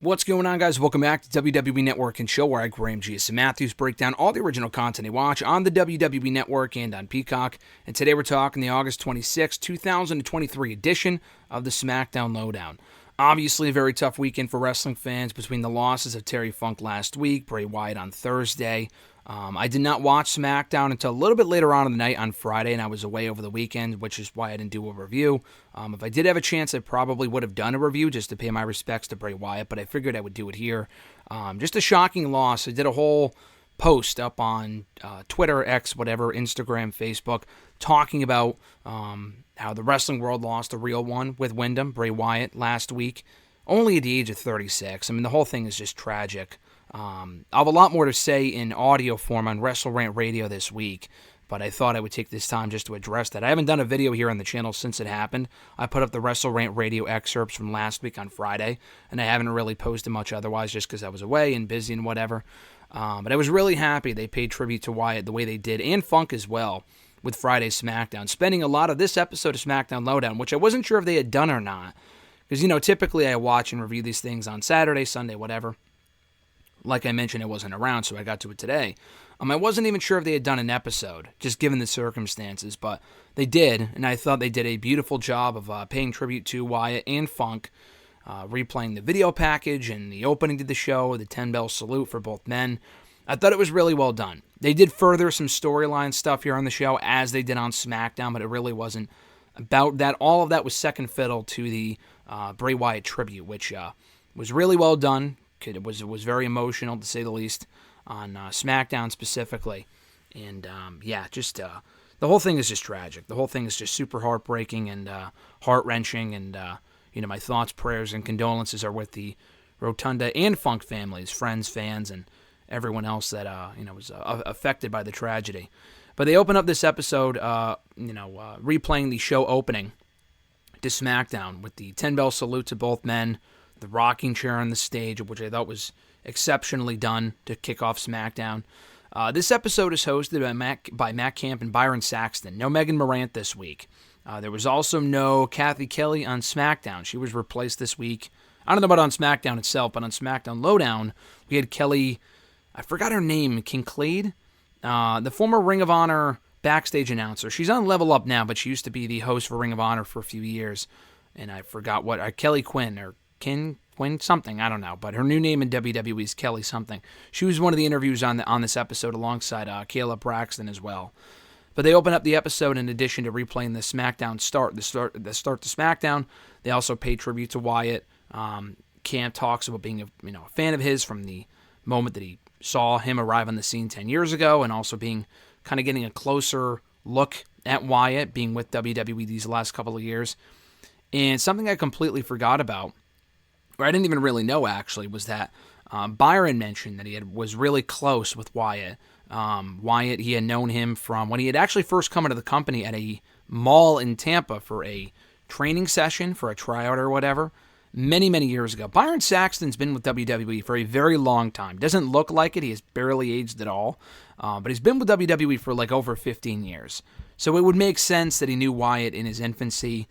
What's going on, guys? Welcome back to WWE Network and Show, where I, Graham G. S. Matthews, break down all the original content you watch on the WWE Network and on Peacock. And today we're talking the August 26, 2023 edition of the SmackDown LowDown. Obviously, a very tough weekend for wrestling fans between the losses of Terry Funk last week, Bray Wyatt on Thursday. I did not watch SmackDown until a little bit later on in the night on Friday, and I was away over the weekend, which is why I didn't do a review. If I did have a chance, I probably would have done a review just to pay my respects to Bray Wyatt, but I figured I would do it here. Just a shocking loss. I did a whole post up on Twitter, X, whatever, Instagram, Facebook, talking about how the wrestling world lost a real one with Wyndham, Bray Wyatt, last week, only at the age of 36. I mean, the whole thing is just tragic. I have a lot more to say in audio form on WrestleRant Radio this week, but I thought I would take this time just to address that. I haven't done a video here on the channel since it happened. I put up the WrestleRant Radio excerpts from last week on Friday, and I haven't really posted much otherwise just because I was away and busy and whatever. But I was really happy they paid tribute to Wyatt the way they did, and Funk as well, with Friday's SmackDown, spending a lot of this episode of SmackDown LowDown, which I wasn't sure if they had done or not, because, typically I watch and review these things on Saturday, Sunday, whatever. Like I mentioned, I wasn't around, so I got to it today. I wasn't even sure if they had done an episode, just given the circumstances, but they did, and I thought they did a beautiful job of paying tribute to Wyatt and Funk, replaying the video package and the opening to the show, the 10-bell salute for both men. I thought it was really well done. They did further some storyline stuff here on the show, as they did on SmackDown, but it really wasn't about that. All of that was second fiddle to the Bray Wyatt tribute, which was really well done. It was very emotional, to say the least, on SmackDown specifically. And, the whole thing is just tragic. The whole thing is just super heartbreaking and heart-wrenching. And, my thoughts, prayers, and condolences are with the Rotunda and Funk families, friends, fans, and everyone else that, was affected by the tragedy. But they open up this episode, replaying the show opening to SmackDown with the 10-bell salute to both men, the rocking chair on the stage, which I thought was exceptionally done to kick off SmackDown. This episode is hosted by Matt Camp and Byron Saxton. No Megan Morant this week. There was also no Kathy Kelly on SmackDown. She was replaced this week. I don't know about on SmackDown itself, but on SmackDown LowDown, we had Kelly, I forgot her name, Kincaid? The former Ring of Honor backstage announcer. She's on Level Up now, but she used to be the host for Ring of Honor for a few years. And I forgot what, Kelly Quinn, or Quinn something, I don't know, but her new name in WWE is Kelly something. She was one of the interviews on this episode alongside Kayla Braxton as well. But they open up the episode in addition to replaying the SmackDown start to SmackDown. They also pay tribute to Wyatt. Cam talks about being a fan of his from the moment that he saw him arrive on the scene 10 years ago, and also being kind of getting a closer look at Wyatt being with WWE these last couple of years. And something I completely forgot about, or I didn't even really know actually, was that Byron mentioned that he was really close with Wyatt. Wyatt, he had known him from when he had actually first come into the company at a mall in Tampa for a training session, for a tryout or whatever, many, many years ago. Byron Saxton's been with WWE for a very long time. Doesn't look like it. He has barely aged at all. But he's been with WWE for like over 15 years. So it would make sense that he knew Wyatt in his infancy,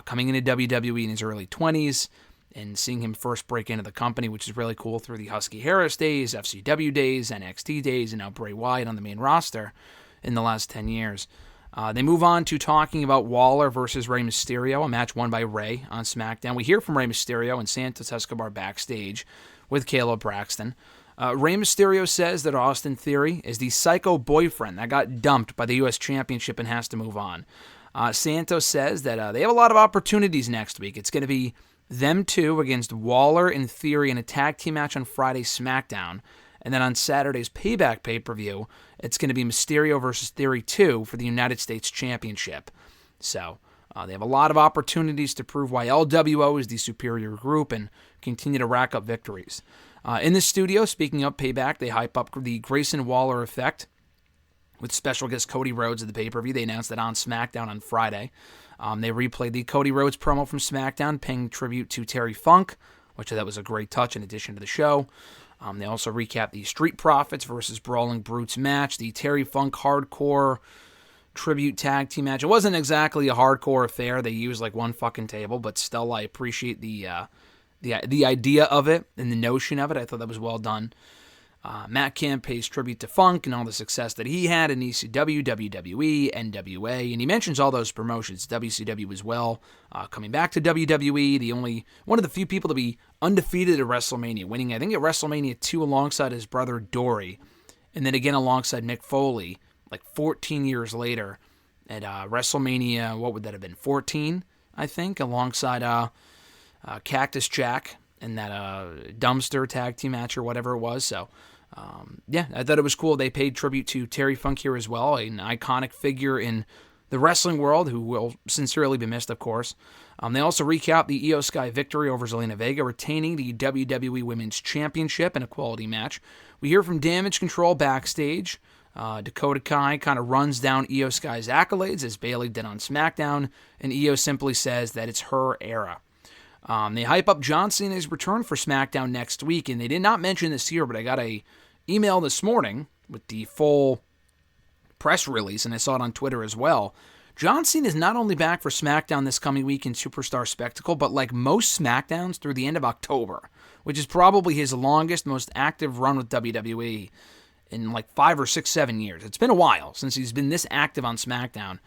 coming into WWE in his early 20s, and seeing him first break into the company, which is really cool, through the Husky Harris days, FCW days, NXT days, and now Bray Wyatt on the main roster in the last 10 years. They move on to talking about Waller versus Rey Mysterio, a match won by Rey on SmackDown. We hear from Rey Mysterio and Santos Escobar backstage with Kayla Braxton. Rey Mysterio says that Austin Theory is the psycho boyfriend that got dumped by the U.S. Championship and has to move on. Santos says that they have a lot of opportunities next week. It's going to be them two against Waller and Theory in a tag team match on Friday's SmackDown. And then on Saturday's Payback pay-per-view, it's going to be Mysterio versus Theory 2 for the United States Championship. So they have a lot of opportunities to prove why LWO is the superior group and continue to rack up victories. In the studio, speaking of Payback, they hype up the Grayson Waller effect with special guest Cody Rhodes at the pay-per-view. They announced that on SmackDown on Friday. They replayed the Cody Rhodes promo from SmackDown, paying tribute to Terry Funk, which I thought was a great touch in addition to the show. They also recapped the Street Profits versus Brawling Brutes match, the Terry Funk Hardcore tribute tag team match. It wasn't exactly a hardcore affair. They used like one fucking table, but still I appreciate the the idea of it and the notion of it. I thought that was well done. Matt Kemp pays tribute to Funk and all the success that he had in ECW, WWE, NWA, and he mentions all those promotions, WCW as well, coming back to WWE, one of the few people to be undefeated at WrestleMania, winning, I think, at WrestleMania 2 alongside his brother Dory, and then again alongside Mick Foley, like 14 years later at WrestleMania, what would that have been, 14, I think, alongside Cactus Jack in that dumpster tag team match or whatever it was, so... I thought it was cool. They paid tribute to Terry Funk here as well, an iconic figure in the wrestling world who will sincerely be missed, of course. They also recap the Io Sky victory over Zelina Vega, retaining the WWE Women's Championship in a quality match. We hear from Damage Control backstage. Dakota Kai kind of runs down Io Sky's accolades as Bayley did on SmackDown, and Io simply says that it's her era. They hype up John Cena's return for SmackDown next week, and they did not mention this here, but I got a email this morning with the full press release, and I saw it on Twitter as well. John Cena is not only back for SmackDown this coming week in Superstar Spectacle, but like most SmackDowns through the end of October, which is probably his longest, most active run with WWE in like 5 or 6, 7 years. It's been a while since he's been this active on SmackDown,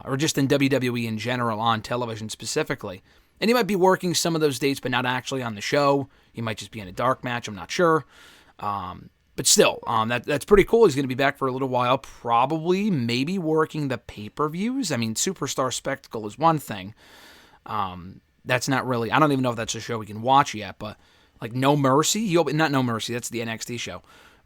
or just in WWE in general, on television specifically. And he might be working some of those dates, but not actually on the show. He might just be in a dark match, I'm not sure. But still, that's pretty cool. He's going to be back for a little while, probably, maybe working the pay-per-views. I mean, Superstar Spectacle is one thing. That's not really, I don't even know if that's a show we can watch yet, but like No Mercy, not No Mercy, that's the NXT show.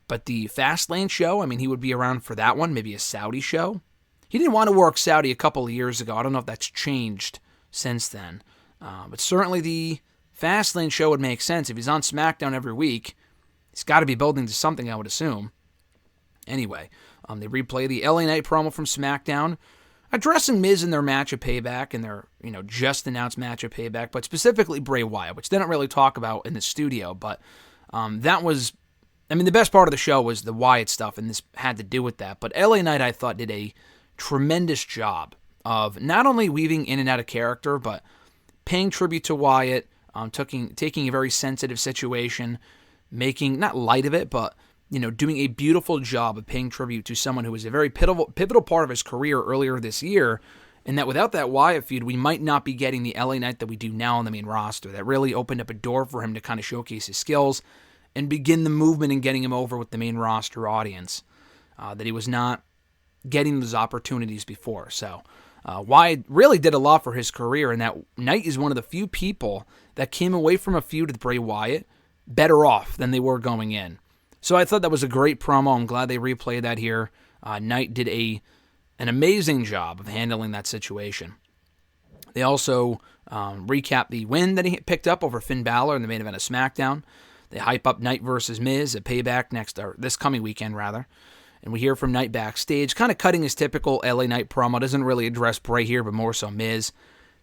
But the Fastlane show, I mean, he would be around for that one, maybe a Saudi show. He didn't want to work Saudi a couple of years ago. I don't know if that's changed since then. But certainly the Fastlane show would make sense. If he's on SmackDown every week, he's got to be building to something, I would assume. Anyway, they replay the LA Knight promo from SmackDown, addressing Miz in their match at Payback, and their just announced match at Payback, but specifically Bray Wyatt, which they don't really talk about in the studio. But that was, the best part of the show was the Wyatt stuff, and this had to do with that. But LA Knight, I thought, did a tremendous job of not only weaving in and out of character, but paying tribute to Wyatt, taking a very sensitive situation, making, not light of it, but, doing a beautiful job of paying tribute to someone who was a very pivotal part of his career earlier this year, and that without that Wyatt feud, we might not be getting the LA Knight that we do now on the main roster. That really opened up a door for him to kind of showcase his skills and begin the movement and getting him over with the main roster audience, that he was not getting those opportunities before. So, Wyatt really did a lot for his career, and that Knight is one of the few people that came away from a feud with Bray Wyatt better off than they were going in. So I thought that was a great promo. I'm glad they replayed that here. Knight did an amazing job of handling that situation. They also recap the win that he picked up over Finn Balor in the main event of SmackDown. They hype up Knight versus Miz at Payback this coming weekend, rather. And we hear from Knight backstage, kind of cutting his typical LA Knight promo. Doesn't really address Bray here, but more so Miz.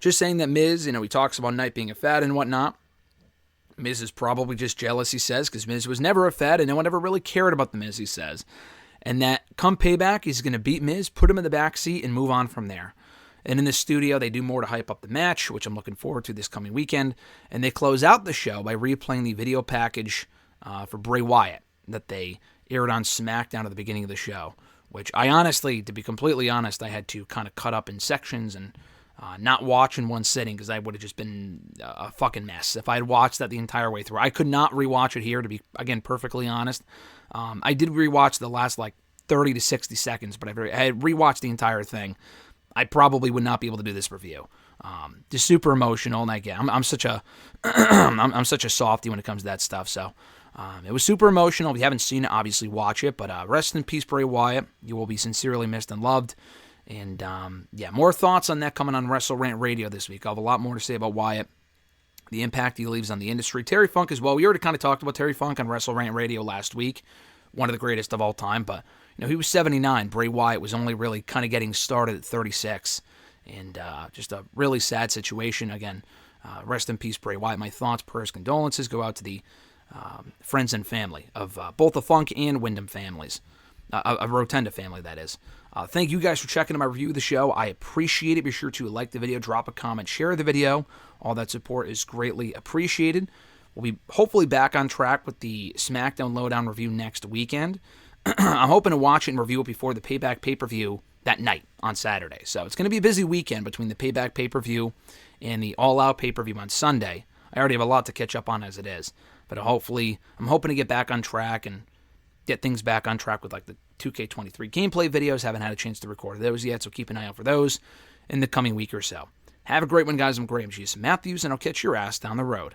Just saying that Miz, he talks about Knight being a fad and whatnot. Miz is probably just jealous, he says, because Miz was never a fad, and no one ever really cared about the Miz, he says. And that come Payback, he's going to beat Miz, put him in the backseat, and move on from there. And in the studio, they do more to hype up the match, which I'm looking forward to this coming weekend. And they close out the show by replaying the video package for Bray Wyatt that they aired on SmackDown at the beginning of the show, which I honestly, to be completely honest, I had to kind of cut up in sections and not watch in one sitting because I would have just been a fucking mess if I had watched that the entire way through. I could not rewatch it here, to be, again, perfectly honest. I did rewatch the last, 30 to 60 seconds, but I had rewatched the entire thing. I probably would not be able to do this review. Just super emotional, and again, I'm such a I'm such a softie when it comes to that stuff, so... it was super emotional. If you haven't seen it, obviously watch it. But rest in peace, Bray Wyatt. You will be sincerely missed and loved. And more thoughts on that coming on WrestleRant Radio this week. I'll have a lot more to say about Wyatt, the impact he leaves on the industry. Terry Funk as well. We already kind of talked about Terry Funk on WrestleRant Radio last week. One of the greatest of all time. But he was 79. Bray Wyatt was only really kind of getting started at 36. And just a really sad situation. Again, rest in peace, Bray Wyatt. My thoughts, prayers, condolences go out to the friends and family of both the Funk and Wyndham families, a Rotunda family, that is. Thank you guys for checking out my review of the show. I appreciate it. Be sure to like the video, drop a comment, share the video. All that support is greatly appreciated. We'll be hopefully back on track with the SmackDown LowDown review next weekend. I'm hoping to watch it and review it before the Payback pay-per-view that night on Saturday. So it's going to be a busy weekend between the Payback pay-per-view and the All Out pay-per-view on Sunday. I already have a lot to catch up on as it is. But hopefully, I'm hoping to get back on track and get things back on track with like the 2K23 gameplay videos. Haven't had a chance to record those yet, so keep an eye out for those in the coming week or so. Have a great one, guys. I'm Graham G. Matthews, and I'll catch your ass down the road.